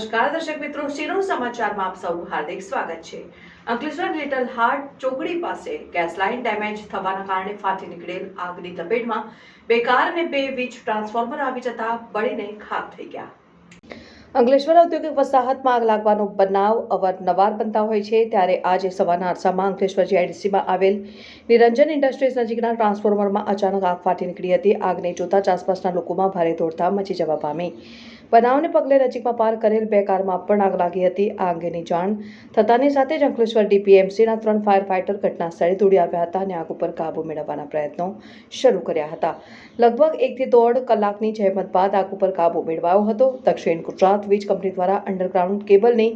નમસ્કાર દર્શક મિત્રો, શિરો સમાચારમાં આપ સૌનું હાર્દિક સ્વાગત છે। અંકલેશ્વર લિટલ હાર્ટ ચોકડી પાસે ગેસ લાઇન ડેમેજ થવાના કારણે ફાટી નીકળેલ આગની લપેટમાં બે કાર અને બે વીજ ટ્રાન્સફોર્મર આવી જતા બળીને ખાખ થઈ ગયા। અંકલેશ્વર ઔદ્યોગિક વસાહતમાં આગ લાગવાનો બનાવ અવારનવાર બનતા હોય છે, ત્યારે આજે સવારના અરસામાં અંકલેશ્વર જીઆઈડીસીમાં આવેલ નિરંજન ઇન્ડસ્ટ્રીઝ નજીકના ટ્રાન્સફોર્મરમાં અચાનક આગ ફાટી નીકળી હતી। આગને જોતા જ આસપાસના લોકોમાં ભારે દોડધામ મચી જવા પામી। બનાવને પગલે નજીકમાં પાર્ક કરેલ બે કારમાં પણ આગ લાગી હતી। આ અંગેની જાણ થતાની સાથે જ અંકલેશ્વર ડીપીએમસીના 3 ફાયર ફાઇટર ઘટના સ્થળે દોડી આવ્યા હતા અને આગ ઉપર કાબુ મેળવવાના પ્રયત્નો શરૂ કર્યા હતા। લગભગ 1 થી 1.5 કલાકની જહેમત બાદ આગ ઉપર કાબુ મેળવાયો હતો। દક્ષિણ ગુજરાત વીજ કંપની દ્વારા અંડરગ્રાઉન્ડ કેબલની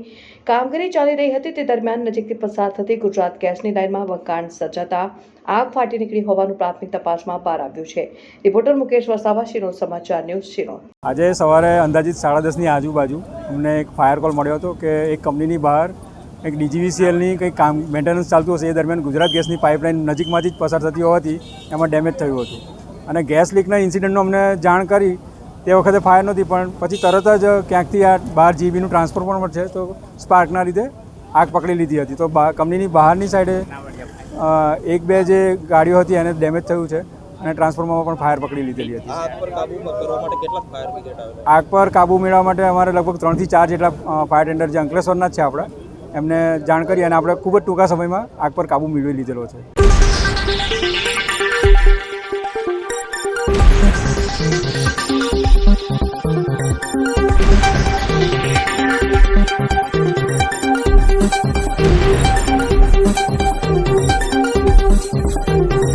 કામગીરી ચાલી રહી હતી, તે દરમિયાન નજીકથી પસાર થતી ગુજરાત ગેસની લાઇનમાં વંકાણ સર્જાતા આગ ફાટી નીકળી હોવાનું પ્રાથમિક તપાસમાં બહાર આવ્યું છે। રિપોર્ટર મુકેશ વસાવા, શિરો સમાચાર ન્યૂઝ, શિરો। આજે સવારે અંદાજિત 10:30ની આજુબાજુ અમને એક ફાયર કોલ મળ્યો હતો કે એક કંપનીની બહાર એક ડીજીવીસીએલની કંઈક કામ મેન્ટેનન્સ ચાલતું હશે, એ દરમિયાન ગુજરાત ગેસની પાઇપલાઇન નજીકમાંથી જ પસાર થતી હોવાથી એમાં ડેમેજ થયું હતું અને ગેસ લીકના ઇન્સિડન્ટનો અમને જાણ કરી તે વખતે ફાયર નહોતી, પણ પછી તરત જ ક્યાંકથી આ 12 જીબીનું ટ્રાન્સફોર્મર છે તો સ્પાર્કના લીધે આગ પકડી લીધી હતી। તો કંપનીની બહારની સાઈડે 1-2 જે ગાડીઓ હતી એને ડેમેજ થયું છે અને ટ્રાન્સફોર્મરમાં પણ ફાયર પકડી લીધેલી હતી। આગ પર કાબૂ મેળવવા માટે અમારે લગભગ 3 થી 4 જેટલા ફાયર ટેન્ડર જે અંકલેશ્વરના જ છે આપણે એમને જાણ કરી અને આપણે ખૂબ જ ટૂંકા સમયમાં આગ પર કાબૂ મેળવી લીધેલો છે।